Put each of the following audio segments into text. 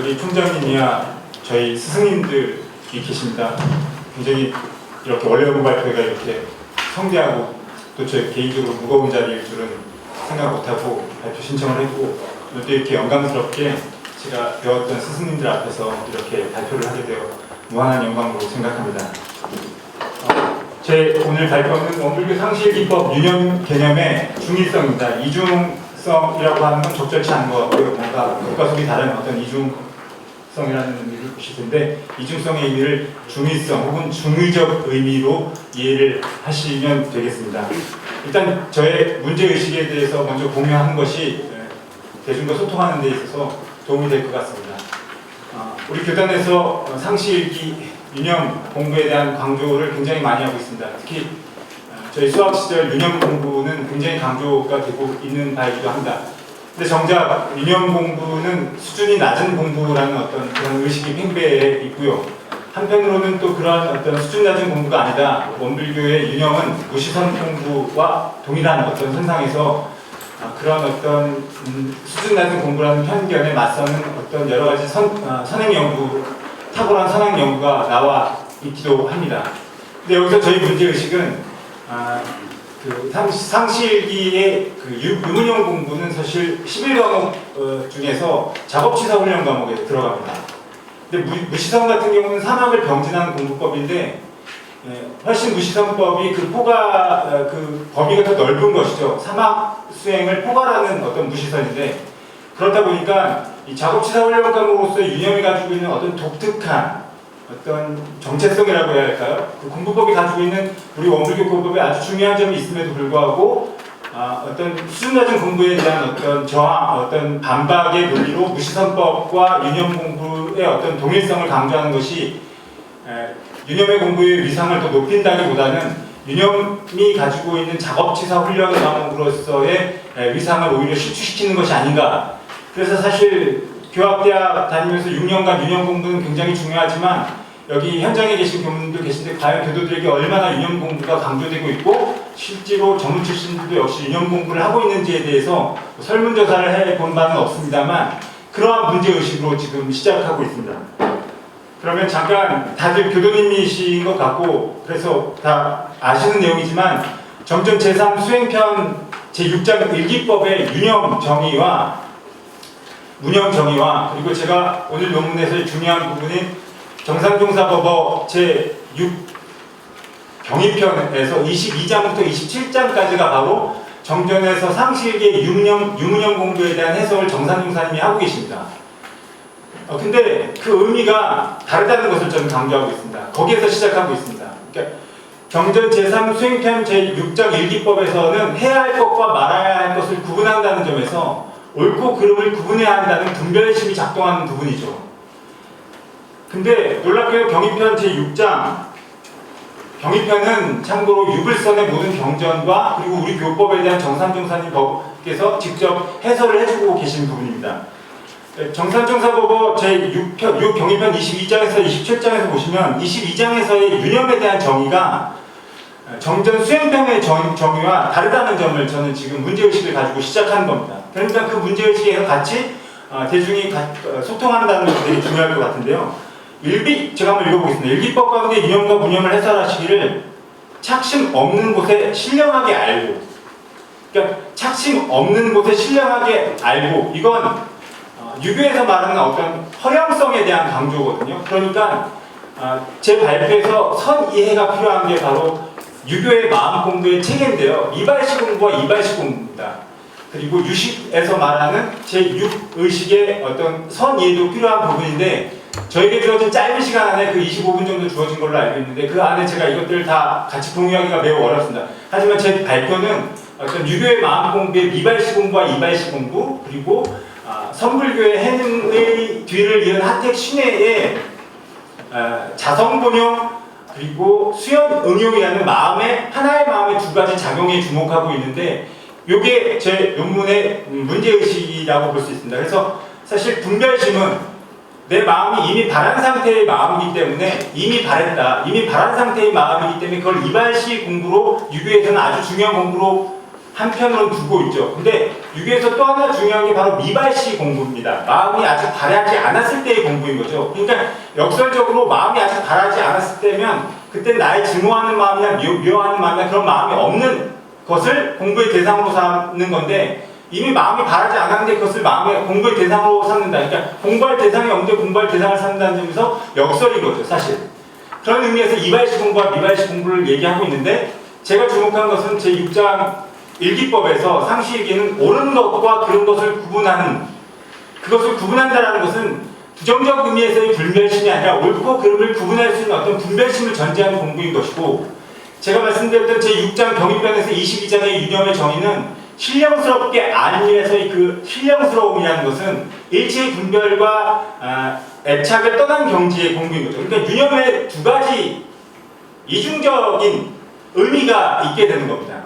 여기 총장님이야 저희 스승님들이 계십니다. 굉장히 이렇게 원래 연구 발표가 이렇게 성대하고 또 저 개인적으로 무거운 자리일 줄은 생각 못하고 발표 신청을 했고 또 이렇게 영광스럽게 제가 배웠던 스승님들 앞에서 이렇게 발표를 하게 되어 무한한 영광으로 생각합니다. 제 오늘 발표는 원불교 상실기법 유념 개념의 중의성입니다. 이중성이라고 하는 건 적절치 않은 것 같고요. 뭔가 국가 속이 다른 어떤 이중성이라는 의미를 보실 텐데 이중성의 의미를 중의성 혹은 중의적 의미로 이해를 하시면 되겠습니다. 일단 저의 문제의식에 대해서 먼저 공유하는 것이 대중과 소통하는 데 있어서 도움이 될 것 같습니다. 우리 교단에서 상시일기 유념 공부에 대한 강조를 굉장히 많이 하고 있습니다. 특히 저희 수학 시절 유념 공부는 굉장히 강조가 되고 있는 바이기도 합니다. 근데 정작 유념 공부는 수준이 낮은 공부라는 어떤 그런 의식이 팽배해 있고요. 한편으로는 또 그러한 어떤 수준 낮은 공부가 아니다. 원불교의 유념은 무시선 공부와 동일한 어떤 선상에서 그런 어떤 수준 낮은 공부라는 편견에 맞서는 어떤 여러 가지 선행 연구, 탁월한 선행 연구가 나와 있기도 합니다. 근데 여기서 저희 문제 의식은 그 상시일기의 그 유문형 공부는 사실 11과목 중에서 작업치사 훈련 과목에 들어갑니다. 근데 무시성 같은 경우는 사막을 병진하는 공부법인데 훨씬 무시성법이 그 포가 그 범위가 더 넓은 것이죠. 사막 수행을 포괄하는 어떤 무시선인데 그렇다 보니까 이 작업치사 훈련 과목으로서의 유념이 가지고 있는 어떤 독특한 어떤 정체성이라고 해야 할까요? 그 공부법이 가지고 있는 우리 원불교 공부법에 아주 중요한 점이 있음에도 불구하고 어떤 수준 낮은 공부에 대한 어떤 저항, 어떤 반박의 논리로 무시선법과 유념 공부의 어떤 동일성을 강조하는 것이 유념의 공부의 위상을 더 높인다기보다는 유념이 가지고 있는 작업치사 훈련 과목으로서의 위상을 오히려 실추시키는 것이 아닌가. 그래서 사실 교학대학 다니면서 6년간 유념 공부는 굉장히 중요하지만 여기 현장에 계신 교무님도 계신데 과연 교도들에게 얼마나 유념 공부가 강조되고 있고 실제로 전문 출신들도 역시 유념 공부를 하고 있는지에 대해서 설문조사를 해본 바는 없습니다만 그러한 문제의식으로 지금 시작하고 있습니다. 그러면 잠깐 다들 교도님이신 것 같고 그래서 다 아시는 내용이지만 정전 제3 수행편 제6장 일기법의 유념 정의와 문형 정의와 그리고 제가 오늘 논문에서 중요한 부분인 정산종사법어 제6 경위편에서 22장부터 27장까지가 바로 정전에서 상시일기의 유문형 공부에 대한 해석을 정산종사님이 하고 계십니다. 근데 그 의미가 다르다는 것을 저는 강조하고 있습니다. 거기에서 시작하고 있습니다. 그러니까 경전 제3 수행편 제6장 일기법에서는 해야 할 것과 말아야 할 것을 구분한다는 점에서 옳고 그름을 구분해야 한다는 분별심이 작동하는 부분이죠. 근데 놀랍게도 경위편 제6장 경위편은 참고로 유불선의 모든 경전과 그리고 우리 교법에 대한 정산종사님께서 직접 해설을 해주고 계신 부분입니다. 정산종사법어 제6 경위편 22장에서 27장에서 보시면 22장에서의 유념에 대한 정의가 정전 수행편의 정의와 다르다는 점을 저는 지금 문제의식을 가지고 시작하는 겁니다. 그러니까 그 문제의식에서 같이 대중이 소통한다는 것이 되게 중요할 것 같은데요. 제가 한번 읽어보겠습니다. 일기법 가운데 유념과 무념을 해설하시기를 착심 없는 곳에 신령하게 알고, 그러니까 착심 없는 곳에 신령하게 알고, 이건 유교에서 말하는 어떤 허령성에 대한 강조거든요. 그러니까 제 발표에서 선 이해가 필요한 게 바로 유교의 마음 공부의 체계인데요. 이발식 공부와 이발식 공부입니다. 그리고 유식에서 말하는 제6의식의 어떤 선 이해도 필요한 부분인데 저에게 주어진 짧은 시간 안에 그 25분 정도 주어진 걸로 알고 있는데 그 안에 제가 이것들을 다 같이 공유하기가 매우 어렵습니다. 하지만 제 발표는 어떤 유교의 마음 공부의 미발식 공부와 이발식 공부 그리고 선불교의 해능의 뒤를 이은 하택 신해의 자성본용 그리고 수연 응용이라는 하나의 마음의 두 가지 작용에 주목하고 있는데 이게 제 논문의 문제의식이라고 볼 수 있습니다. 그래서 사실 분별심은 내 마음이 이미 바란 상태의 마음이기 때문에 이미 바란 상태의 마음이기 때문에 그걸 이발식 공부로 유교에서는 아주 중요한 공부로 한편으로 두고 있죠. 근데 여기에서 또 하나 중요한 게 바로 미발시 공부입니다. 마음이 아직 바라지 않았을 때의 공부인 거죠. 그러니까 역설적으로 마음이 아직 바라지 않았을 때면 그때 나의 증오하는 마음이나 미워하는 마음이나 그런 마음이 없는 것을 공부의 대상으로 삼는 건데, 이미 마음이 바라지 않았는데 그것을 마음의 공부의 대상으로 삼는다. 그러니까 공부할 대상이 없는데 공부할 대상을 삼는다는 점에서 역설인 거죠, 사실. 그런 의미에서 이발시 공부와 미발시 공부를 얘기하고 있는데, 제가 주목한 것은 제6장 일기법에서 상시일기는 옳은 것과 그런 것을 구분하는, 그것을 구분한다라는 것은 부정적 의미에서의 불멸심이 아니라 옳고 그름을 구분할 수 있는 어떤 분별심을 전제하는 공부인 것이고, 제가 말씀드렸던 제6장 경위편에서 22장의 유념의 정의는 신령스럽게 안위에서의 그 신령스러움이라는 것은 일체의 분별과 애착을 떠난 경지의 공부인 거죠. 그러니까 유념의 두 가지 이중적인 의미가 있게 되는 겁니다.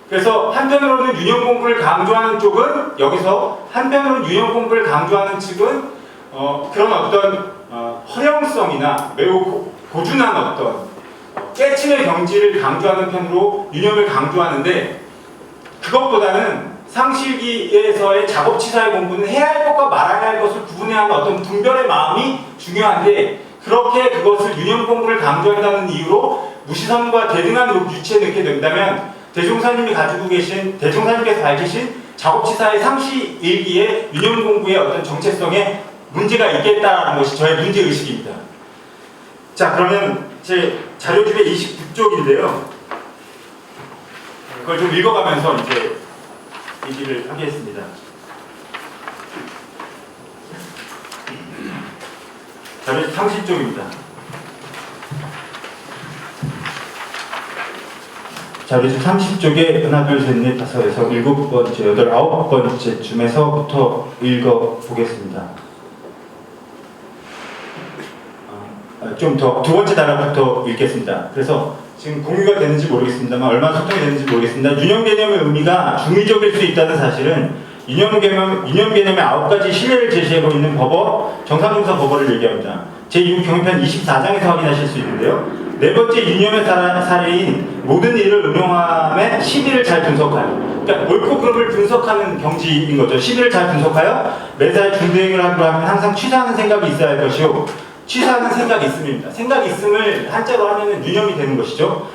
그래서 한편으로는 유념 공부를 강조하는 쪽은, 여기서 한편으로는 유념 공부를 강조하는 측은 그런 어떤 허령성이나 매우 고준한 어떤 깨침의 경지를 강조하는 편으로 유념을 강조하는데, 그것보다는 상실기에서의 작업치사의 공부는 해야 할 것과 말아야 할 것을 구분해야 하는 어떤 분별의 마음이 중요한데, 그렇게 그것을 유념 공부를 강조한다는 이유로 무시성과 대등한 유치에 넣게 된다면 대종사님이 가지고 계신, 대종사님께서 밝히신 작업치사의 상시일기의 유념 공부의 어떤 정체성에 문제가 있겠다는 것이 저의 문제의식입니다. 자, 그러면 제 자료집의 29쪽인데요. 그걸 좀 읽어가면서 이제 얘기를 하겠습니다. 자료집 30쪽입니다. 자료집 30쪽에 하나, 둘, 셋, 넷, 다섯에서 7번째, 8, 9번째쯤에서부터 읽어보겠습니다. 좀 더 두 번째 단락부터 읽겠습니다. 그래서 지금 공유가 되는지 모르겠습니다만, 얼마나 소통이 되는지 모르겠습니다. 유념 개념의 의미가 중의적일 수 있다는 사실은 유념 개념의 9가지 신뢰를 제시하고 있는 법어, 정상분석 법어를 얘기합니다. 제6경위편 24장에서 확인하실 수 있는데요. 네 번째 유념의 사례인 모든 일을 응용함에 시비를 잘 분석하여, 그러니까 옳고 그름을 분석하는 경지인 거죠. 시비를 잘 분석하여 매사에 중대행을 하고 하면 항상 취사하는 생각이 있어야 할 것이요, 취사하는 생각이 있음입니다. 생각이 있음을 한자로 하면 유념이 되는 것이죠.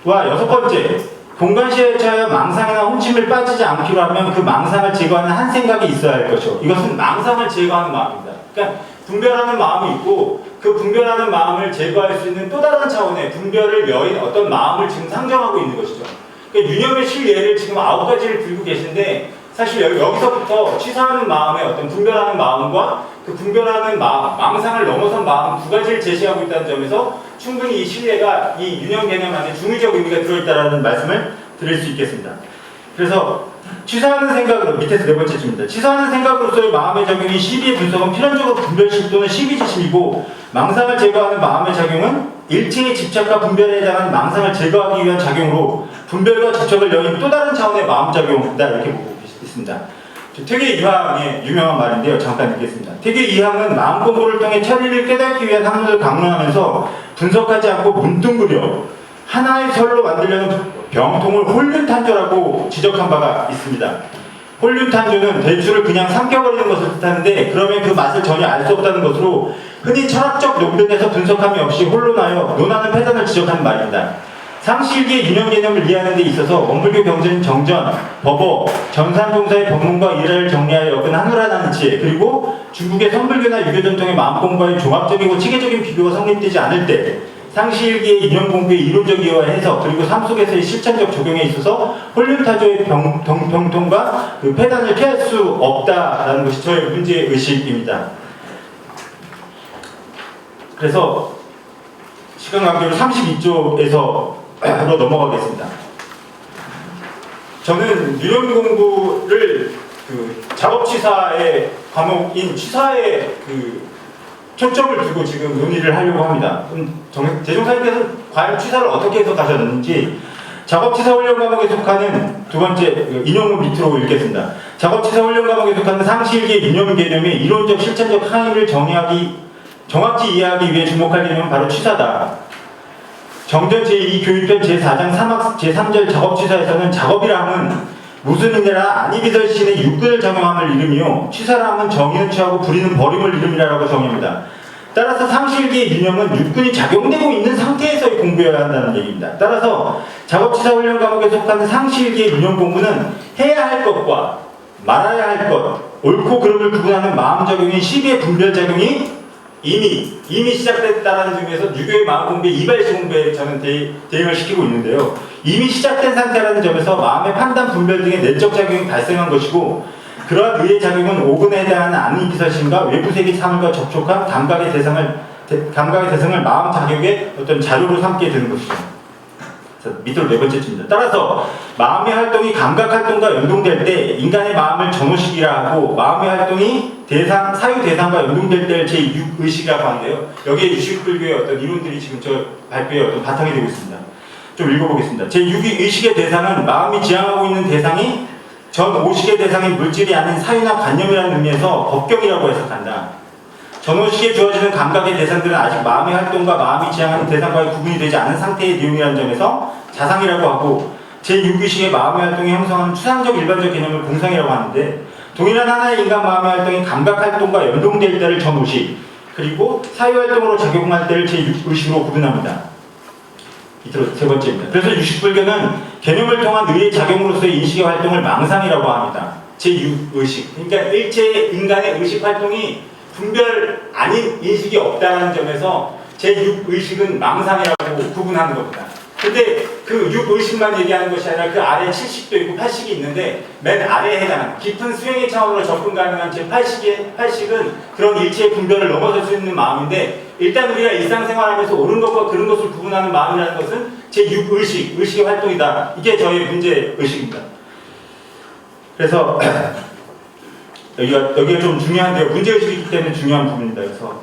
와, 6번째, 공간시에 처하여 망상이나 혼침을 빠지지 않기로 하면 그 망상을 제거하는 한 생각이 있어야 할 것이요. 이것은 망상을 제거하는 마음입니다. 그러니까 분별하는 마음이 있고, 그 분별하는 마음을 제거할 수 있는 또 다른 차원의 분별을 여인 어떤 마음을 지금 상정하고 있는 것이죠. 그러니까 유념의 실예를 지금 9가지를 들고 계신데, 사실 여기서부터 취사하는 마음의 어떤 분별하는 마음과 그 분별하는 마음, 망상을 넘어선 마음 두 가지를 제시하고 있다는 점에서 충분히 이 신뢰가 이 유념 개념 안에 중의적 의미가 들어있다는 말씀을 드릴 수 있겠습니다. 그래서 취사하는 생각으로, 밑에서 네 번째쯤입니다. 취사하는 생각으로서의 마음의 작용이 시비의 분석은 필연적으로 분별심 또는 시비지심이고, 망상을 제거하는 마음의 작용은 일체의 집착과 분별에 해당하는 망상을 제거하기 위한 작용으로 분별과 집착을 여긴 또 다른 차원의 마음작용이다, 이렇게 보고 있습니다. 퇴계 이항의 유명한 말인데요. 잠깐 읽겠습니다. 퇴계 이항은 마음 공부를 통해 천리를 깨닫기 위한 학문을 강론하면서 분석하지 않고 문둥그려 하나의 설로 만들려는 병통을 홀륜탄조라고 지적한 바가 있습니다. 홀륜탄조는 대추를 그냥 삼켜버리는 것을 뜻하는데, 그러면 그 맛을 전혀 알 수 없다는 것으로 흔히 철학적 논변에서 분석함이 없이 혼론하여 논하는 패단을 지적하는 말입니다. 상시일기의 유념 개념을 이해하는 데 있어서 원불교 경전, 정전, 법어, 전산동사의 법문과 일화를 정리하여 엮은 하늘하다는 지혜, 그리고 중국의 선불교나 유교 전통의 마음공부와의 종합적이고 체계적인 비교가 성립되지 않을 때 상시일기의 유념 공부의 이론적 이해와 해석, 그리고 삶 속에서의 실천적 적용에 있어서 홀륜타조의 병통과 그 폐단을 피할 수 없다라는 것이 저의 문제의식입니다. 그래서 시간 관계로 32쪽에서 로 넘어가겠습니다. 저는 유념 공부를 그 작업치사의 과목인 치사에 그 초점을 두고 지금 논의를 하려고 합니다. 대종사님께서는 과연 치사를 어떻게 해석하셨는지 작업치사 훈련 과목에 속하는 두 번째 인용문 밑으로 읽겠습니다. 작업치사 훈련 과목에 속하는 상시일기의 유념 개념의 이론적 실천적 항의를 정확히 이해하기 위해 주목할 개념은 바로 치사다. 정전 제2 교육편 제4장 3학 제3절 작업치사에서는 작업이라 함은 무슨 이내라 아니비설신의 육근을 작용함을 이름이요 취사람은 정의는 취하고 불의는 버림을 이름이라고 정의합니다. 따라서 상실기의 유념은 육근이 작용되고 있는 상태에서의 공부여야 한다는 얘기입니다. 따라서 작업치사훈련 과목에 속하는 상실기의 유념 공부는 해야 할 것과 말아야 할 것, 옳고 그름을 구분하는 마음작용인 시비의 분별작용이 이미 시작됐다는 점에서 유교의 마음 공부의 이발시 공부에 저는 대응을 시키고 있는데요. 이미 시작된 상태라는 점에서 마음의 판단, 분별 등의 내적 작용이 발생한 것이고 그러한 의의 작용은 오근에 해당하는 안이비설신과 외부세계 사물과 접촉한 감각의 대상을 마음 자격의 어떤 자료로 삼게 되는 것이죠. 밑으로 네 번째입니다. 따라서 마음의 활동이 감각 활동과 연동될 때 인간의 마음을 전호식이라 하고 마음의 활동이 사유 대상과 연동될 때를 제6의식이라고 하는데요. 여기에 유식불교의 어떤 이론들이 지금 저 발표에 어떤 바탕이 되고 있습니다. 좀 읽어보겠습니다. 제6의식의 대상은 마음이 지향하고 있는 대상이 전 5식의 대상인 물질이 아닌 사유나 관념이라는 의미에서 법경이라고 해석한다. 전호식에 주어지는 감각의 대상들은 아직 마음의 활동과 마음이 지향하는 대상과의 구분이 되지 않은 상태의 내용이라는 점에서 자상이라고 하고 제6의식의 마음의 활동이 형성하는 추상적 일반적 개념을 공상이라고 하는데 동일한 하나의 인간 마음의 활동이 감각 활동과 연동될 때를 전호식 그리고 사유 활동으로 작용할 때를 제6의식으로 구분합니다. 이틀로 세 번째입니다. 그래서 유식불교는 개념을 통한 의의 작용으로서의 인식의 활동을 망상이라고 합니다. 제6의식 그러니까 일체의 인간의 의식 활동이 분별 아닌 인식이 없다는 점에서 제6의식은 망상이라고 구분하는 겁니다. 근데 그 6의식만 얘기하는 것이 아니라 그 아래 7식도 있고 8식이 있는데 맨 아래에 해당하는 깊은 수행의 차원으로 접근 가능한 제8식은 그런 일체의 분별을 넘어설 수 있는 마음인데 일단 우리가 일상생활하면서 옳은 것과 그른 것을 구분하는 마음이라는 것은 제6의식, 의식의 활동이다. 이게 저의 문제의식입니다. 그래서 여기가 좀 중요한데요. 문제의식이기 때문에 중요한 부분입니다. 그래서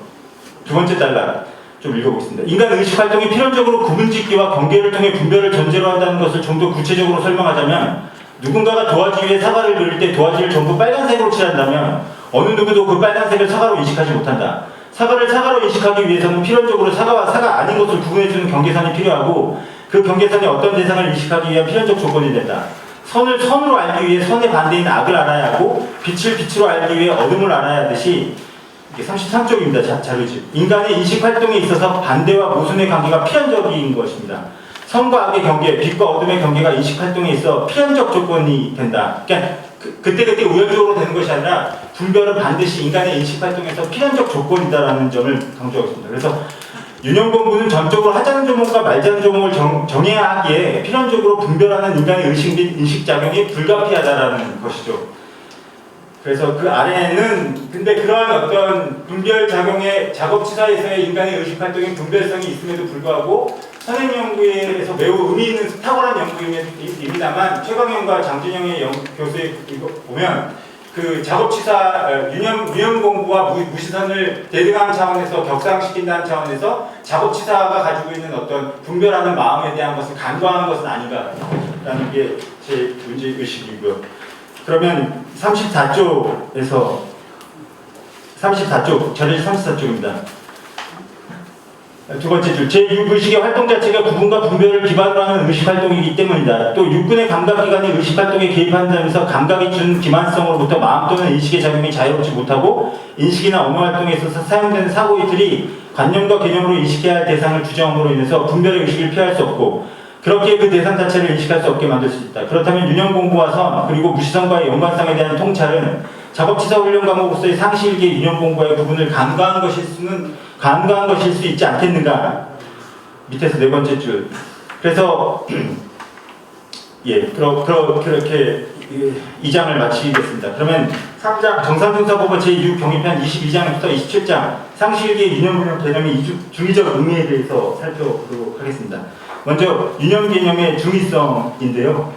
두 번째 단락 좀 읽어보겠습니다. 인간 의식 활동이 필연적으로 구분짓기와 경계를 통해 분별을 전제로 한다는 것을 좀 더 구체적으로 설명하자면 누군가가 도화지 위에 사과를 그릴 때 도화지를 전부 빨간색으로 칠한다면 어느 누구도 그 빨간색을 사과로 인식하지 못한다. 사과를 사과로 인식하기 위해서는 필연적으로 사과와 사과 아닌 것을 구분해주는 경계선이 필요하고 그 경계선이 어떤 대상을 인식하기 위한 필연적 조건이 된다. 선을 선으로 알기 위해 선의 반대인 악을 알아야 하고 빛을 빛으로 알기 위해 어둠을 알아야 하듯이 33쪽입니다. 자료집. 인간의 인식 활동에 있어서 반대와 모순의 관계가 필연적인 것입니다. 선과 악의 경계, 빛과 어둠의 경계가 인식 활동에 있어 필연적 조건이 된다. 그러니까 그때그때 우연적으로 되는 것이 아니라 분별은 반드시 인간의 인식 활동에서 필연적 조건이다라는 점을 강조하고 있습니다. 그래서 유념 공부는 전적으로 하자는 조목과 말자는 조목을 정해야 하기에 필연적으로 분별하는 인간의 의식 및 인식 작용이 불가피하다라는 것이죠. 그래서 그 아래에는 근데 그러한 어떤 분별 작용의 작업치사에서의 인간의 의식 활동의 분별성이 있음에도 불구하고 선행 연구에서 매우 의미 있는 탁월한 연구입니다만 최광영과 장준영의 교수의 이거 보면 그 작업치사 유념 공부와 무시선을 대등한 차원에서 격상시킨다는 차원에서 작업치사가 가지고 있는 어떤 분별하는 마음에 대한 것을 간과하는 것은 아닌가라는 게 제 문제의식이고요. 그러면 34쪽에서 34쪽, 자료지 34쪽입니다. 두 번째 줄, 제6의식의 활동 자체가 구분과 분별을 기반으로 하는 의식활동이기 때문이다. 또 육군의 감각기관이 의식활동에 개입하는 점에서 감각이 준 기만성으로부터 마음 또는 인식의 작용이 자유롭지 못하고 인식이나 언어활동에 있어서 사용되는 사고이틀이 관념과 개념으로 인식해야 할 대상을 규정함으로 인해서 분별의 의식을 피할 수 없고 그렇게 그 대상 자체를 인식할 수 없게 만들 수 있다. 그렇다면 유념 공부와 선 그리고 무시선과의 연관성에 대한 통찰은 작업치사 훈련 과목으로서의 상시일기의 유념 공부와의 부분을 간과한 것일 수 있지 않겠는가? 밑에서 네 번째 줄. 그래서 그렇게 2장을 마치겠습니다. 그러면 3장 정상중사법원 제6경위편 22장부터 27장 상시일기의 유념 개념의 중의적 의미에 대해서 살펴보도록 하겠습니다. 먼저 유념 개념의 중의성인데요.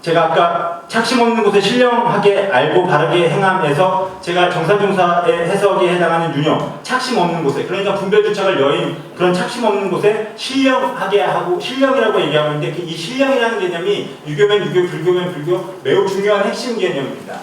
제가 아까 착심 없는 곳에 신령하게 알고 바르게 행함에서 제가 정사중사의 해석에 해당하는 유념, 착심 없는 곳에, 그러니까 분별주착을 여인 그런 착심 없는 곳에 신령하게 하고 신령이라고 얘기하고 있는데 이 신령이라는 개념이 유교면 유교, 불교면 불교 매우 중요한 핵심 개념입니다.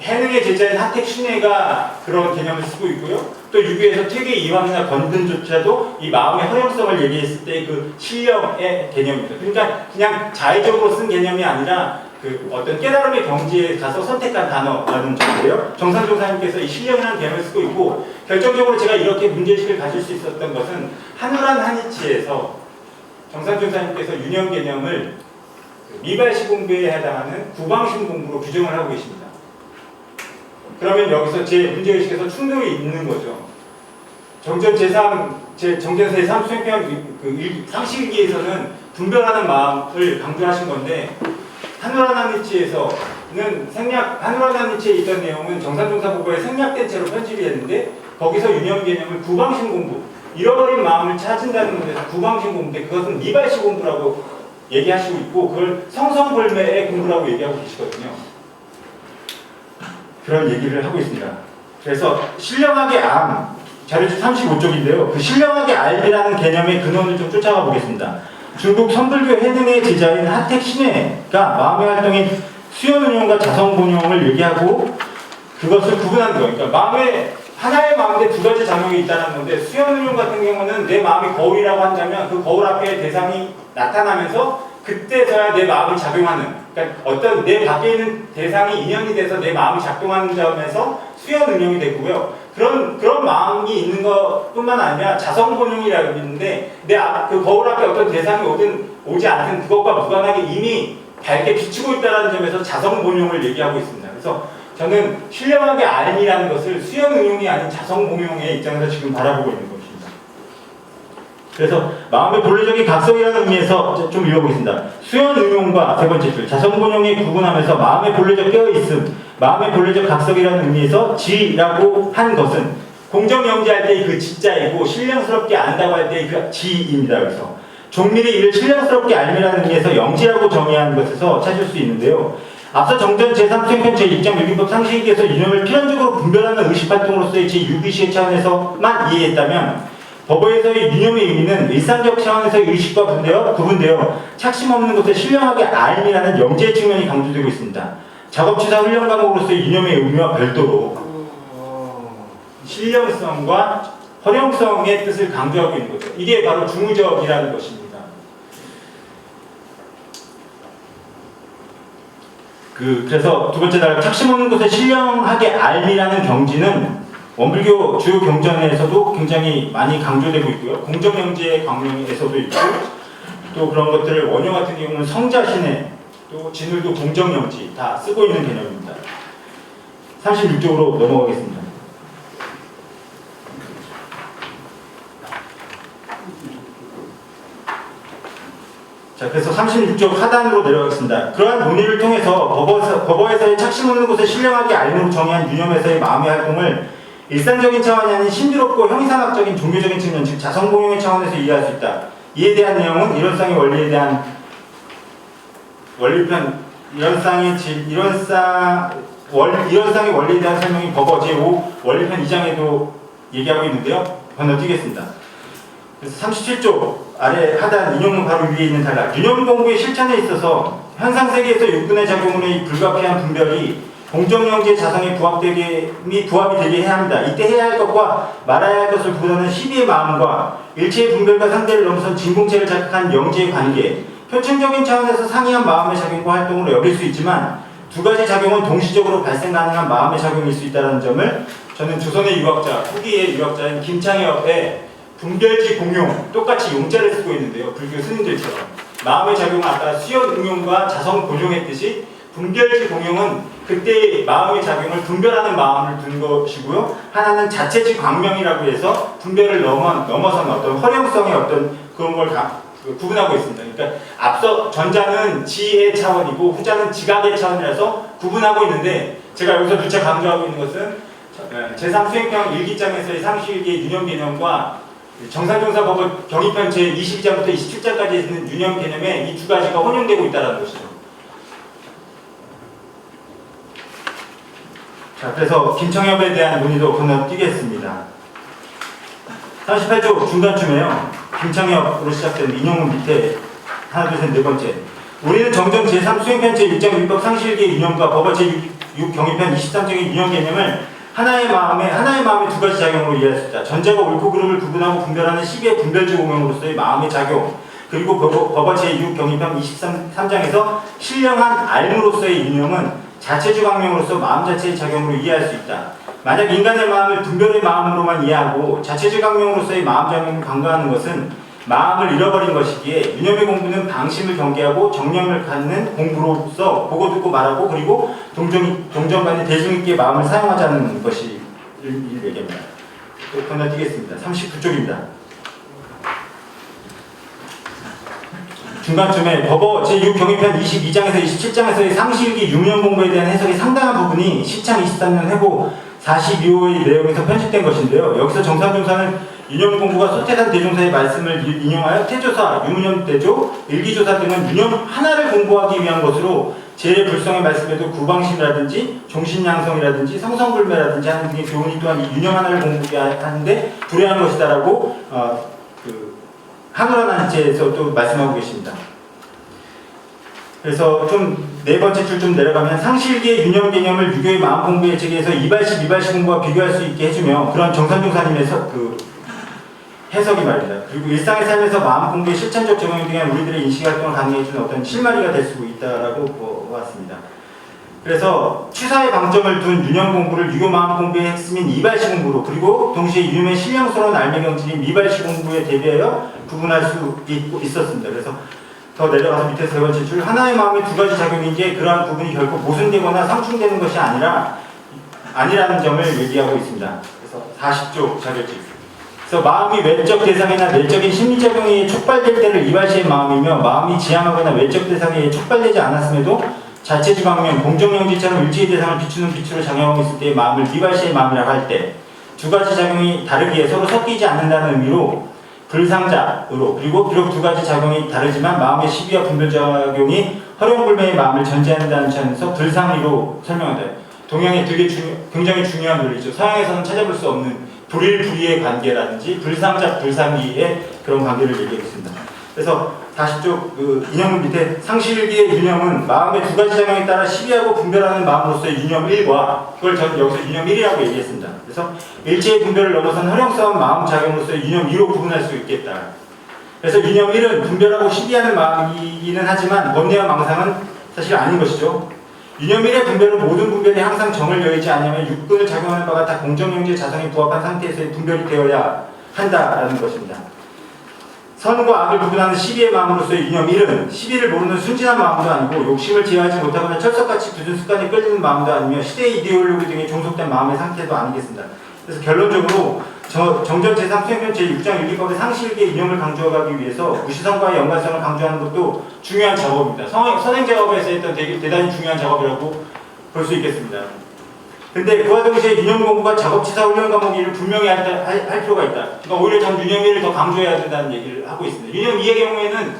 해능의 제자인 하택 신해가 그런 개념을 쓰고 있고요. 또 유교에서 퇴계 이황이나 건든조차도 이 마음의 허용성을 얘기했을 때 그 신령의 개념입니다. 그러니까 그냥 자의적으로 쓴 개념이 아니라 그 어떤 깨달음의 경지에 가서 선택한 단어라는 점인데요. 정상조사님께서 이 신령이라는 개념을 쓰고 있고, 결정적으로 제가 이렇게 문제의식을 가질 수 있었던 것은 한우란 한이치에서 정상조사님께서 유념 개념을 미발시 공부에 해당하는 구방심 공부로 규정을 하고 계십니다. 그러면 여기서 제 문제의식에서 충돌이 있는 거죠. 정전 제3 수행평 상식일기에서는 분별하는 마음을 강조하신 건데, 한우라나니치에서는 한우라나니치에 있던 내용은 정산종사보고에 생략된 채로 편집이 됐는데, 거기서 유념 개념을 구방심 공부, 잃어버린 마음을 찾은다는 것에서 구방심 공부인데, 그것은 미발시 공부라고 얘기하시고 있고, 그걸 성성불매의 공부라고 얘기하고 계시거든요. 그런 얘기를 하고 있습니다. 그래서 신령하게 암, 자료집 35쪽인데요. 그 신령하게 알이라는 개념의 근원을 좀 쫓아가 보겠습니다. 중국 선불교 해능의 제자인 하택 신해가 마음의 활동인 수연운용과 자성본용을 얘기하고 그것을 구분하는 거예요. 그러니까 하나의 마음에 두 가지 작용이 있다는 건데, 수연운용 같은 경우는 내 마음이 거울이라고 한다면 그 거울 앞에 대상이 나타나면서 그때서야 내 마음이 작용하는, 그러니까 어떤 내 밖에 있는 대상이 인연이 돼서 내 마음이 작동하는 점에서 수연운용이 되고요. 그런 마음이 있는 것뿐만 아니라 자성본용이라고 있는데, 그 거울 앞에 어떤 대상이 오지 않든 그것과 무관하게 이미 밝게 비추고 있다는 점에서 자성본용을 얘기하고 있습니다. 그래서 저는 신령하게 알이라는 것을 수연운용이 아닌 자성본용의 입장에서 지금 바라보고 있는 것입니다. 그래서 마음의 본래적인 각성이라는 의미에서 좀 읽어보겠습니다. 수연운용과 세 번째 줄, 자성본용에 구분하면서 마음의 본래적 깨어있음, 마음의 본래적 각성이라는 의미에서 지라고 한 것은 공정영지할 때의 그 지자이고, 신령스럽게 안다고 할 때의 그 지입니다. 그래서 종밀이 이를 신령스럽게 알미라는 의미에서 영지라고 정의한 것에서 찾을 수 있는데요. 앞서 정전 제3수행편 제6장 유기법 상식에서 유념을 필연적으로 분별하는 의식활동으로서의 제6의식의 차원에서만 이해했다면, 법어에서의 유념의 의미는 일상적 차원에서의 의식과 구분되어 착심 없는 것에 신령하게 알미라는 영지의 측면이 강조되고 있습니다. 작업치사 훈련 과목으로서의 유념의 의미와 별도로 신령성과 허령성의 뜻을 강조하고 있는 거죠. 이게 바로 중의적이라는 것입니다. 그래서 두 번째 날 착심 없는 것에 신령하게 알미라는 경지는 원불교 주요 경전에서도 굉장히 많이 강조되고 있고요. 공정영지의 광명에서도 있고, 또 그런 것들을 원효 같은 경우는 성자신의, 또 진울도 공정영지 다 쓰고 있는 개념입니다. 36쪽으로 넘어가겠습니다. 자, 그래서 36쪽 하단으로 내려가겠습니다. 그러한 논의를 통해서 법어에서의 착심 없는 것에 신령하게 알므로 정의한 유념에서의 마음의 활동을 일상적인 차원이 아닌 신비롭고 형이상학적인 종교적인 측면, 즉 자성공용의 차원에서 이해할 수 있다. 이에 대한 내용은 이론상의 원리에 대한 이론상의 원리에 대한 설명이 법어 제5 원리편 2장에도 얘기하고 있는데요. 건너뛰겠습니다. 그래서 37쪽 아래 하단 인용문 바로 위에 있는 단락, 유념 공부의 실천에 있어서 현상세계에서 육군의 작용으로 불가피한 분별이 공정영지의 자성에 부합이 되게 해야 합니다. 이때 해야 할 것과 말아야 할 것을 구분하는 시비의 마음과 일체의 분별과 상대를 넘어선 진공체를 자극한 영지의 관계, 표층적인 차원에서 상이한 마음의 작용과 활동으로 여길 수 있지만, 두 가지 작용은 동시적으로 발생 가능한 마음의 작용일 수 있다는 점을 저는 조선의 유학자, 후기의 유학자인 김창엽의 분별지 공용, 똑같이 용자를 쓰고 있는데요. 불교 스님들처럼 마음의 작용은 아까 수연응용과 자성본용했듯이 분별지 공용은 그때의 마음의 작용을 분별하는 마음을 둔 것이고요. 하나는 자체지 광명이라고 해서 분별을 넘어선 어떤 허령성의 어떤 그런 걸 구분하고 있습니다. 그러니까 앞서 전자는 지의 차원이고 후자는 지각의 차원이라서 구분하고 있는데, 제가 여기서 누차 강조하고 있는 것은 제3수행평 일기장에서의 상식일기의 유념 개념과 정상종사법의 경의편 제22장부터 27장까지 있는 유념 개념에 이 두 가지가 혼용되고 있다는 것이죠. 자, 그래서 김청엽에 대한 논의도 건너뛰겠습니다. 38쪽 중간쯤에요. 김청엽으로 시작된 인용문 밑에 하나, 둘, 셋, 네 번째. 우리는 정전 제3 수행편 제6장 율법 상실기의 유념과 법어 제6 경위편 23쪽의 유형 개념을 하나의 마음의 두 가지 작용으로 이해할 수 있다. 전제가 옳고 그름을 구분하고 분별하는 시비의 분별주 공용으로서의 마음의 작용, 그리고 법어 제6 경위편 23장에서 신령한 알무로서의 유형은 자체주 강명으로서 마음 자체의 작용으로 이해할 수 있다. 만약 인간의 마음을 분별의 마음으로만 이해하고 자체주 강명으로서의 마음 작용을 간과하는 것은 마음을 잃어버린 것이기에 유념의 공부는 방심을 경계하고 정념을 갖는 공부로서 보고 듣고 말하고 그리고 동정 간에 대중 있게 마음을 사용하자는 것이 이 얘기입니다. 또 건너뛰겠습니다. 39쪽입니다. 중간쯤에 법어 제6 경위편 22장에서 27장에서의 상시일기 유념 공부에 대한 해석이 상당한 부분이 시창 23년 회고 42호의 내용에서 편집된 것인데요. 여기서 정상조사는 유념 공부가 소태산 대종사의 말씀을 인용하여 태조사, 유무념대조, 일기조사 등은 유념 하나를 공부하기 위한 것으로 제 불성의 말씀에도 구방심이라든지 종신양성이라든지 성성불매라든지 하는 등의 교훈이 또한 이 유념 하나를 공부하는데 불행한 것이다라고 한우라난체에서 또 말씀하고 계십니다. 그래서 좀 네 번째 줄 좀 내려가면 상실기의 유념 개념을 유교의 마음 공부의 체계에서 이발식 공부와 비교할 수 있게 해주며 그런 정산종사님의 해석이 말입니다. 그리고 일상의 삶에서 마음 공부의 실천적 적용 등의 우리들의 인식 활동을 강의해주는 어떤 실마리가 될 수 있다라고 보았습니다. 그래서 취사의 방점을 둔 유념 공부를 유교 마음 공부의 핵심인 이발식 공부로 그리고 동시에 유념의 신령스러운 알매 경질인 미발식 공부에 대비하여 구분할 수 있었습니다. 그래서 더 내려가서 밑에서 세 번째 줄 하나의 마음의 두 가지 작용인 게 그러한 구분이 결코 모순되거나 상충되는 것이 아니라는 점을 얘기하고 있습니다. 그래서 40조 자료집. 그래서 마음이 외적 대상이나 내적인 심리작용에 의해 촉발될 때를 이발시의 마음이며 마음이 지향하거나 외적 대상에 의해 촉발되지 않았음에도 자체주강명, 공정명지처럼 일체의 대상을 비추는 빛으로 작용하고 있을 때의 마음을 미발시의 마음이라고 할 때 두 가지 작용이 다르기에 서로 섞이지 않는다는 의미로 불상자으로 그리고 비록 두 가지 작용이 다르지만 마음의 시비와 분별작용이 허령불매의 마음을 전제한다는 점에서 불상리로 설명한다. 동양의 되게 굉장히 중요한 논리죠. 서양에서는 찾아볼 수 없는 불일불이의 관계라든지 불상자 불상리의 그런 관계를 얘기하고 있습니다. 그래서 40쪽 인형문 밑에 상실기의 유념은 마음의 두 가지 작용에 따라 시비하고 분별하는 마음으로서의 유념 1과 그걸 저는 여기서 유념 1이라고 얘기했습니다. 그래서 일체의 분별을 넘어선 허령스러운 마음 작용으로서의 유념 2로 구분할 수 있겠다. 그래서 유념 1은 분별하고 시비하는 마음이기는 하지만 번뇌와 망상은 사실 아닌 것이죠. 유념 1의 분별은 모든 분별이 항상 정을 여의지 않으면 육근을 작용하는 바가 다 공정영지의 자성에 부합한 상태에서의 분별이 되어야 한다라는 것입니다. 선과 악을 구분하는 시비의 마음으로서의 유념 1은 시비를 모르는 순진한 마음도 아니고 욕심을 제어하지 못하거나 철석같이 굳은 습관에 끌리는 마음도 아니며 시대의 이데올로기 등에 종속된 마음의 상태도 아니겠습니다. 그래서 결론적으로 정전 제3 수행편 제6장 일기법의 상실기의 유념을 강조하기 위해서 무시성과의 연관성을 강조하는 것도 중요한 작업입니다. 선행 작업에서 했던 대단히 중요한 작업이라고 볼 수 있겠습니다. 근데 그와 동시에 유념 공부가 작업치사 훈련 과목을 분명히 할 필요가 있다. 그러니까 오히려 전 유념 1을 더 강조해야 된다는 얘기를 하고 있습니다. 유념 2의 경우에는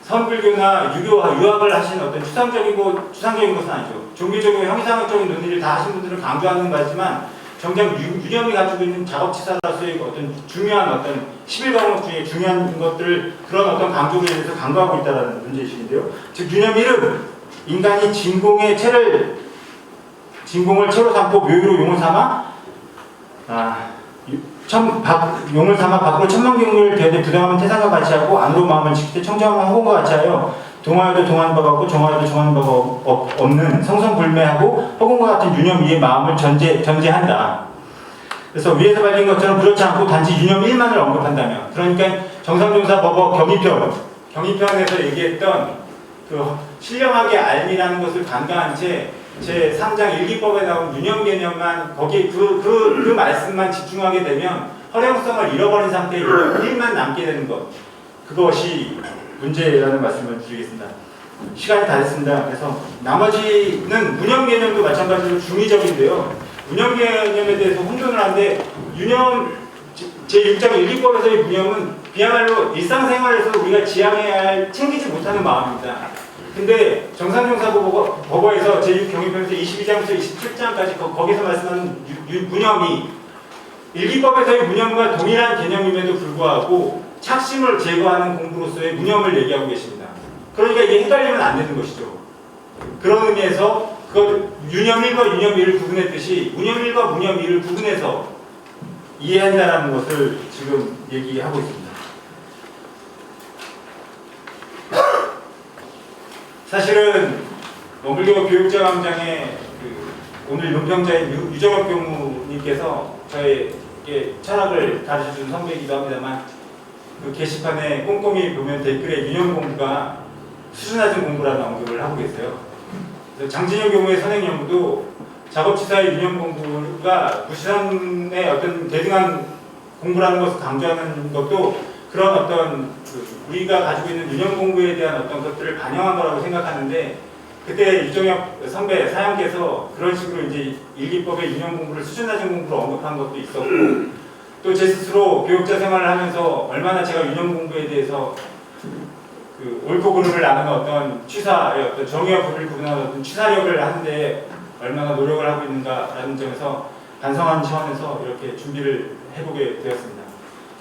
선불교나 유학을 하신 어떤 추상적인 것은 아니죠. 종교적이고 형이상학적인 논리를 다 하신 분들은 강조하는 바지만 정작 유념이 가지고 있는 작업치사로서의 어떤 중요한 어떤 11과목 중에 중요한 것들을 그런 어떤 강조에 대해서 강조하고 있다는 문제이식인데요. 즉 유념 1은 인간이 진공을 채로 삼고 묘유로 용을 삼아 용을 삼아 밖으로 천만경을 대하되 부당하면 태산과 같이 하고 안으로 마음을 지킬 때 청정한 허공과 같이 하여 동하여도 동하는 바가 없고 정하여도 정하는 바가 없는 성성불매하고 허공과 같은 유념 위에 마음을 전제한다. 그래서 위에서 밝힌 것처럼 그렇지 않고 단지 유념 1만을 언급한다면 그러니까 정상종사 법어 경위편에서 얘기했던 그 신령하게 알미라는 것을 간과한 채 제3장 일기법에 나온 유념 개념만 거기에 그 말씀만 집중하게 되면 허령성을 잃어버린 상태에 유념 1만 남게 되는 것 그것이 문제라는 말씀을 드리겠습니다. 시간이 다 됐습니다. 그래서 나머지는 문형 개념도 마찬가지로 중의적인데요. 문형 개념에 대해서 혼돈을 하는데 유념 제6장 일기법에서의 문형은 그야말로 일상생활에서 우리가 지향해야 할 챙기지 못하는 마음입니다. 근데 정산종사 법어에서 제6 경위편에서 22장부터 27장까지 거기서 말씀하는 문형이 일기법에서의 문형과 동일한 개념임에도 불구하고 착심을 제거하는 공부로서의 문형을 얘기하고 계십니다. 그러니까 이게 헷갈리면 안 되는 것이죠. 그런 의미에서 그걸 유념 1과 유념 2를 구분했듯이 무념 1과 무념 2를 구분해서 이해한다는 것을 지금 얘기하고 있습니다. 사실은 원불교 교육자강장의 오늘 논평자인 유정혁 교무님께서 저에게 철학을 가르쳐준 선배이기도 합니다만 그 게시판에 꼼꼼히 보면 댓글에 유념 공부가 수준 낮은 공부라는 언급을 하고 계세요. 그래서 장진영 교무의 선행 연구도 작업치사의 유념 공부가 부시선의 어떤 대등한 공부라는 것을 강조하는 것도 그런 어떤 우리가 가지고 있는 유념 공부에 대한 어떤 것들을 반영한 거라고 생각하는데, 그때 유정혁 선배 사장께서 그런 식으로 이제 일기법의 유념 공부를 수준 낮은 공부로 언급한 것도 있었고, 또 제 스스로 교육자 생활을 하면서 얼마나 제가 유념 공부에 대해서 옳고 그름을 나누는 어떤 취사의 어떤 정의와 불을 구분하는 어떤 취사력을 하는데 얼마나 노력을 하고 있는가라는 점에서 반성하는 차원에서 이렇게 준비를 해보게 되었습니다.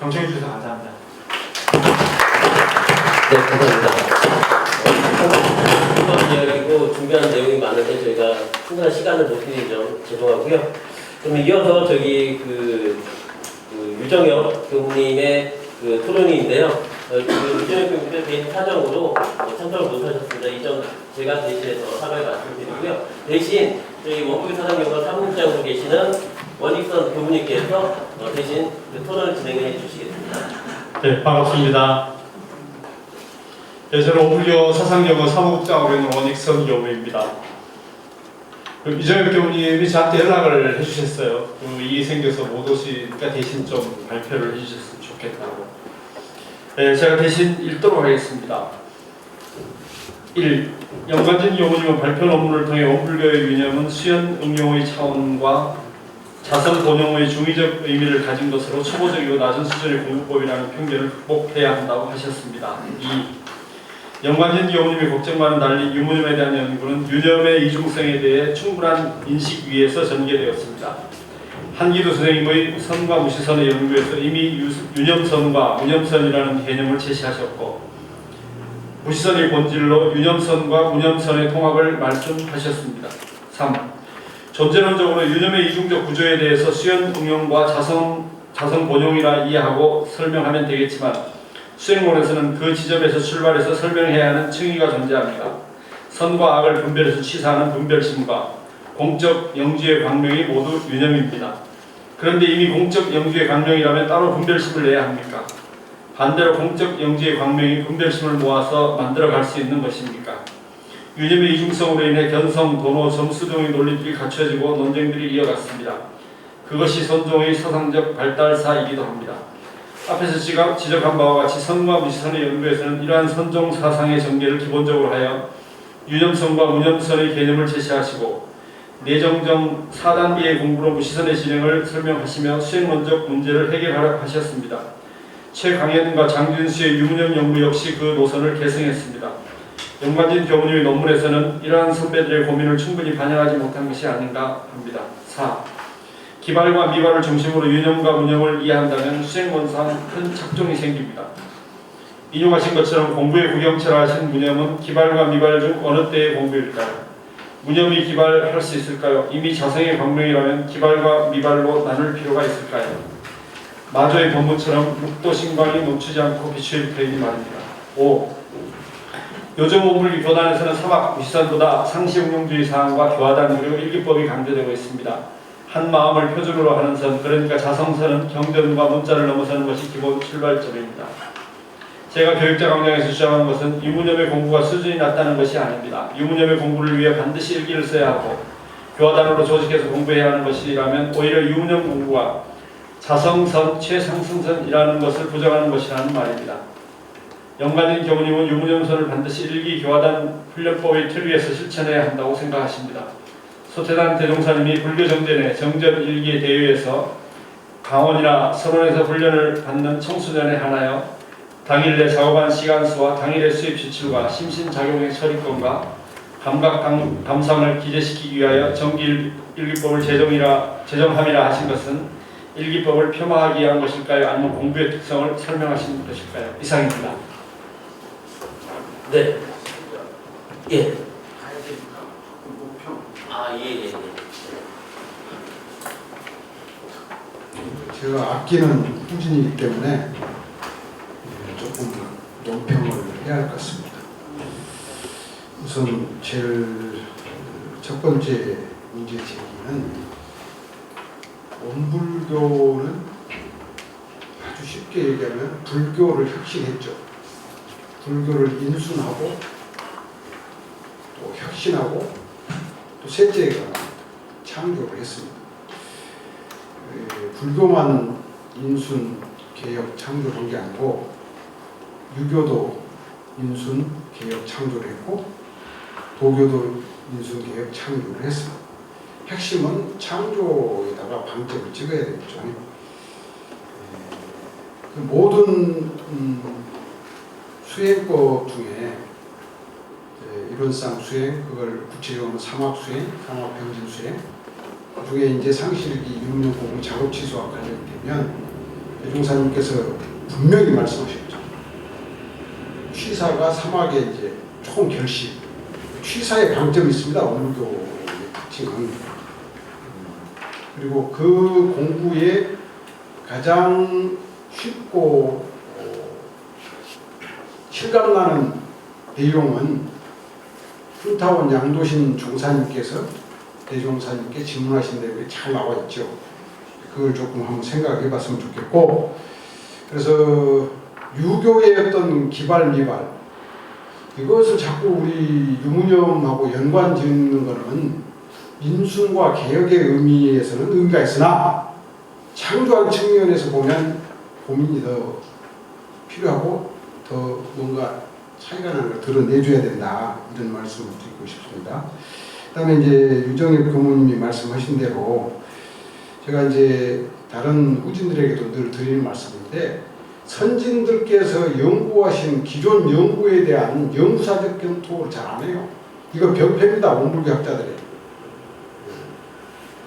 경청해 주셔서 감사합니다. 네, 감사합니다. 이번 이야기고 준비한 내용이 많은데 저희가 충분한 시간을 못 드린 점 죄송하고요. 그럼 이어서 저기 유정혁 교무님의 토론인데요. 유정혁 교무님의 개인 사정으로 참석을 못하셨습니다. 이 점 제가 대신해서 사과의 말씀드리고요. 대신 저희 원불교 사상연구원 사무국장으로 계시는 원익선 교무님께서 대신 토론을 진행해 주시겠습니다. 네, 반갑습니다. 네, 저는 원불교 사상연구원 사무국장으로 있는 원익선 교무입니다. 유정혁 교무님이 저한테 연락을 해주셨어요. 일이 생겨서 못 오시니까 대신 좀 발표를 해주셨으면 좋겠다고. 네, 제가 대신 읽도록 하겠습니다. 1. 연관진 교무님은 발표 논문을 통해 원불교의 유념은 수연 응용의 차원과 자선 본용의 중의적 의미를 가진 것으로 초보적이고 낮은 수준의 공부법이라는 편견을 극복해야 한다고 하셨습니다. 2. 연관진 교무님의 걱정과는 달리 유무념에 대한 연구는 유념의 이중성에 대해 충분한 인식 위에서 전개되었습니다. 한기도 선생님의 선과 무시선의 연구에서 이미 유념선과 무념선이라는 개념을 제시하셨고, 무시선의 본질로 유념선과 무념선의 통합을 말씀하셨습니다. 3. 존재론적으로 유념의 이중적 구조에 대해서 수연 응용과 자성 본용이라 이해하고 설명하면 되겠지만, 수행론에서는 그 지점에서 출발해서 설명해야 하는 층위가 존재합니다. 선과 악을 분별해서 취사하는 분별심과 공적 영지의 광명이 모두 유념입니다. 그런데 이미 공적 영지의 광명이라면 따로 분별심을 내야 합니까? 반대로 공적 영지의 광명이 분별심을 모아서 만들어갈 수 있는 것입니까? 유념의 이중성으로 인해 견성, 도노, 점수 등의 논리들이 갖춰지고 논쟁들이 이어갔습니다. 그것이 선종의 사상적 발달사이기도 합니다. 앞에서 지적한 바와 같이 선과 무시선의 연구에서는 이러한 선종 사상의 전개를 기본적으로 하여 유념선과 무념선의 개념을 제시하시고, 내정정 4단계의 공부로 무시선의 진행을 설명하시며 수행론적 문제를 해결하려 하셨습니다. 최강현과 장준수의 유무념 연구 역시 그 노선을 계승했습니다. 연관진 교무님의 논문에서는 이러한 선배들의 고민을 충분히 반영하지 못한 것이 아닌가 합니다. 4. 기발과 미발을 중심으로 유념과 무념을 이해한다면 수행론상 큰 착종이 생깁니다. 인용하신 것처럼 공부의 구경철하신 무념은 기발과 미발 중 어느 때의 공부일까요? 무념이 기발할 수 있을까요? 이미 자성의 광명이라면 기발과 미발로 나눌 필요가 있을까요? 마조의 본문처럼 육도 신광이 멈추지 않고 비추일 터이니 말입니다. 5. 요즘 원불교 교단에서는 사막 무시선보다 상시응용주의 사항과 교화단 그리고 일기법이 강조되고 있습니다. 한 마음을 표준으로 하는 선, 그러니까 자성선은 경전과 문자를 넘어서는 것이 기본 출발점입니다. 제가 교육자 강좌에서 주장하는 것은 유무념의 공부가 수준이 낮다는 것이 아닙니다. 유무념의 공부를 위해 반드시 일기를 써야 하고 교화단으로 조직해서 공부해야 하는 것이라면 오히려 유무념 공부가 자성선, 최상승선이라는 것을 부정하는 것이라는 말입니다. 연관진 교무님은 유무념선을 반드시 일기 교화단 훈련법의 틀 위에서 실천해야 한다고 생각하십니다. 소태단 대종사님이 불교정전의 정전 일기 대회에서 강원이나 설원에서 훈련을 받는 청소년에 한하여 당일 내 작업한 시간수와 당일의 수입 지출과 심신작용의 처리권과 감각 감상을 기재시키기 위하여 정기 일기법을 제정함이라 하신 것은 일기법을 폄하하기 위한 것일까요? 아니면 공부의 특성을 설명하신 것일까요? 이상입니다. 네. 예. 아, 예, 예, 예. 제가 아끼는 후진이기 때문에 조금 논평을 해야 할 것 같습니다. 우선 제일 첫 번째 문제 제기는 원불교는 아주 쉽게 얘기하면 불교를 혁신했죠. 불교를 인순하고 또 혁신하고 또 셋째가 창조를 했습니다. 불교만 인순 개혁 창조한 게 아니고 유교도 인순 개혁 창조를 했고 도교도 인순 개혁 창조를 했습니다. 핵심은 창조에다가 방점을 찍어야 되겠죠. 그 모든 수행법 중에 이론상 수행, 그걸 구체적으로 삼합 수행, 삼합 병진 수행, 그 중에 이제 상실기 유문용 공부 작업 취소와 관련되면 대종사님께서 분명히 말씀하셨죠. 취사가 사막의 이제 총 결실, 취사의 방점이 있습니다. 원불교의 특징은. 그리고 그 공부의 가장 쉽고 실감나는 내용은 훈타원 양도신 종사님께서 대종사님께 질문하신 내용이 잘 나와 있죠. 그걸 조금 한번 생각해 봤으면 좋겠고, 그래서 유교의 어떤 기발미발 이것을 자꾸 우리 유무념하고 연관 짓는 것은 인순과 개혁의 의미에서는 의미가 있으나 창조한 측면에서 보면 고민이 더 필요하고 더 뭔가 차이가 나는 걸 드러내줘야 된다, 이런 말씀을 드리고 싶습니다. 그 다음에 이제 유정엽 교무님이 말씀하신 대로 제가 이제 다른 후진들에게도 늘 드리는 말씀인데, 선진들께서 연구하신 기존 연구에 대한 연구사적 검토를 잘 안 해요. 이거 병폐입니다. 원불교학자들이.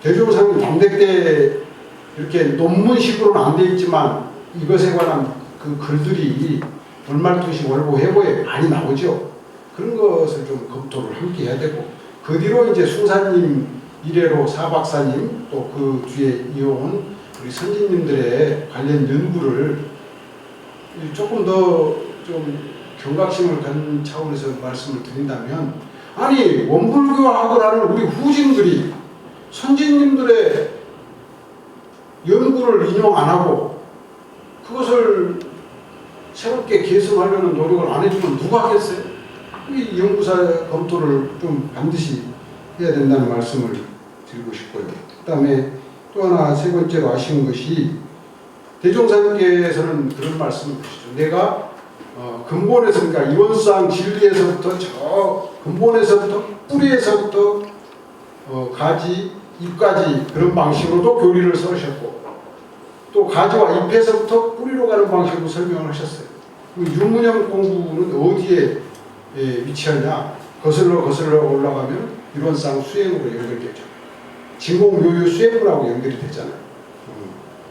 대종사님 당대 때 이렇게 논문식으로는 안 되어 있지만 이것에 관한 그 글들이 월말투시 월보해보에 많이 나오죠. 그런 것을 좀 검토를 함께 해야 되고, 그 뒤로 이제 숭사님 이래로 사박사님 또 그 뒤에 이어온 우리 선진님들의 관련 연구를 조금 더 좀 경각심을 갖는 차원에서 말씀을 드린다면, 아니 원불교학을 하는 우리 후진들이 선진님들의 연구를 인용 안 하고 그것을 새롭게 개성하려는 노력을 안 해주면 누가 하겠어요? 이 연구사 검토를 좀 반드시 해야 된다는 말씀을 드리고 싶고요. 그 다음에 또 하나 세 번째로 아쉬운 것이, 대종사님께서는 그런 말씀을 하시죠. 내가 근본에서, 그러니까 이원상 진리에서부터 저 근본에서부터 뿌리에서부터 가지, 잎까지 그런 방식으로도 교리를 써오셨고, 또 가지와 잎에서부터 뿌리로 가는 방식으로 설명을 하셨어요. 유문형 공부는 어디에 위치하냐? 거슬러 올라가면 이론상 수행으로 연결되죠. 진공묘유 수행문하고 연결이 되잖아요.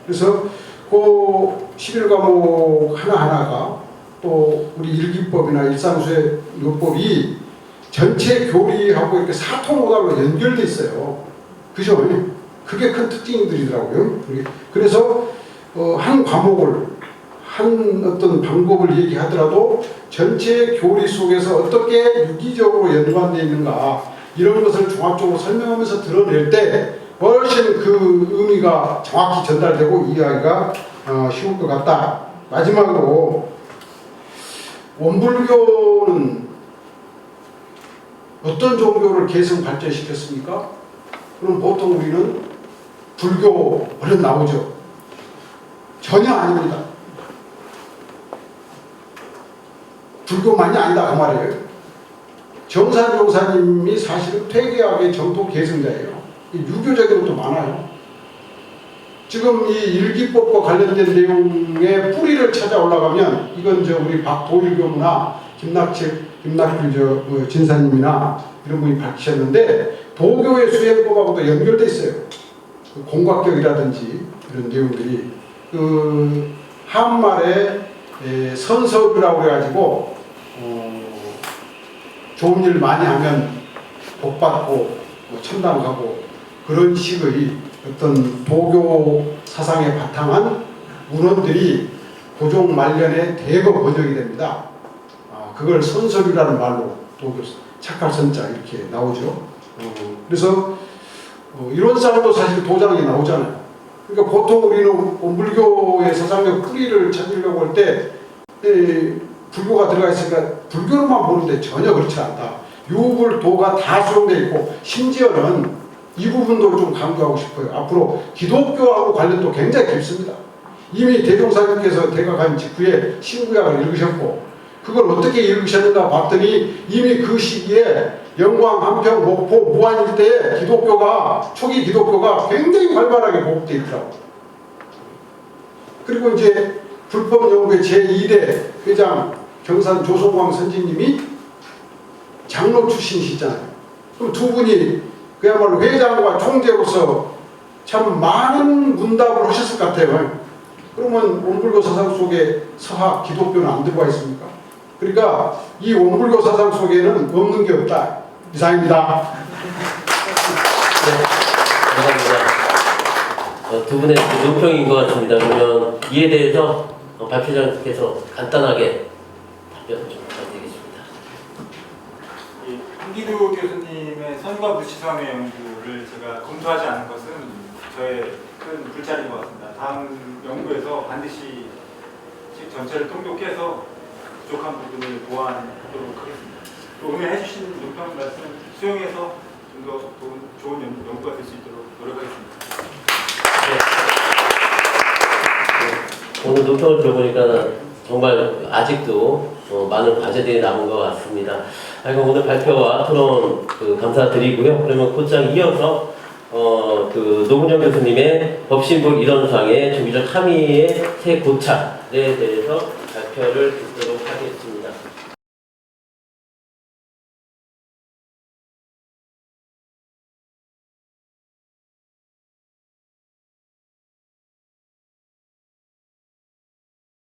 그래서 그 11과목 하나하나가 또 우리 일기법이나 일상수행요법이 전체 교리하고 이렇게 사통오답으로 연결돼 있어요. 그죠? 그게 큰 특징들이더라고요. 그래서 한 과목을 한 어떤 방법을 얘기하더라도 전체 교리 속에서 어떻게 유기적으로 연관되어 있는가, 이런 것을 종합적으로 설명하면서 드러낼 때 훨씬 그 의미가 정확히 전달되고 이해하기가 쉬울 것 같다. 마지막으로 원불교는 어떤 종교를 계승 발전시켰습니까? 그럼 보통 우리는 불교 얼른 나오죠. 전혀 아닙니다. 불교만이 아니다 그 말이에요. 정산 종사님이 사실은 퇴계학의 정통 계승자예요. 유교적인 것도 많아요. 지금 이 일기법과 관련된 내용의 뿌리를 찾아 올라가면, 이건 저 우리 박도일교무나 김낙필 진사님이나 이런 분이 밝히셨는데, 도교의 수행법하고도 연결돼 있어요. 그 공각격이라든지 이런 내용들이 그 한말에 선서교라고 해가지고 좋은 일 많이 하면 복받고 뭐 천당가고 그런 식의 어떤 도교 사상에 바탕한 문헌들이 고종 말년에 대거 번역이 됩니다. 그걸 선설이라는 말로 도교 착할 선자 이렇게 나오죠. 그래서 이론상도 사실 도장이 나오잖아요. 그러니까 보통 우리는 원불교의 사상적 뿌리를 찾으려고 할 때 불교가 들어가 있으니까 불교로만 보는데 전혀 그렇지 않다. 유불도가 다 수용되어 있고 심지어는 이 부분도 좀 강조하고 싶어요. 앞으로 기독교하고 관련도 굉장히 깊습니다. 이미 대종사님께서 대각한 직후에 신구약을 읽으셨고 그걸 어떻게 읽으셨는가 봤더니 이미 그 시기에 영광, 한평, 목포, 무안 일대에 기독교가 초기 기독교가 굉장히 활발하게 보급되어 있더라고요. 그리고 이제 불법연구회 제2대 회장 경산 조성광 선지님이 장로 출신이시잖아요. 그럼 두 분이 그야말로 회장과 총재로서 참 많은 문답을 하셨을 것 같아요. 그러면 원불교 사상 속에 서학 기독교는 안 들어가 있습니까? 그러니까 이 원불교 사상 속에는 없는 게 없다. 이상입니다. 네, 감사합니다. 두 분의 논평인 것 같습니다. 그러면 이에 대해서 박 회장께서 간단하게 답변을 좀 부탁드리겠습니다. 이 한기두 교수님의 선과 무시성의 연구를 제가 검토하지 않은 것은 저의 큰 불찰인 것 같습니다. 다음 연구에서 반드시 책 전체를 통독해서 부족한 부분을 보완하도록 하겠습니다. 또 오늘 해주신 논평 말씀 수용해서 좀 더 좋은 연구가 될 수 있도록 노력하겠습니다. 네. 오늘 논평을 들어보니까 정말 아직도 많은 과제들이 남은 것 같습니다. 그럼 오늘 발표와 토론 감사드리고요. 그러면 곧장 이어서 노문정 교수님의 법신부 이론상의 주기적 함의의 새 고찰에 대해서 발표를 듣도록 하겠습니다.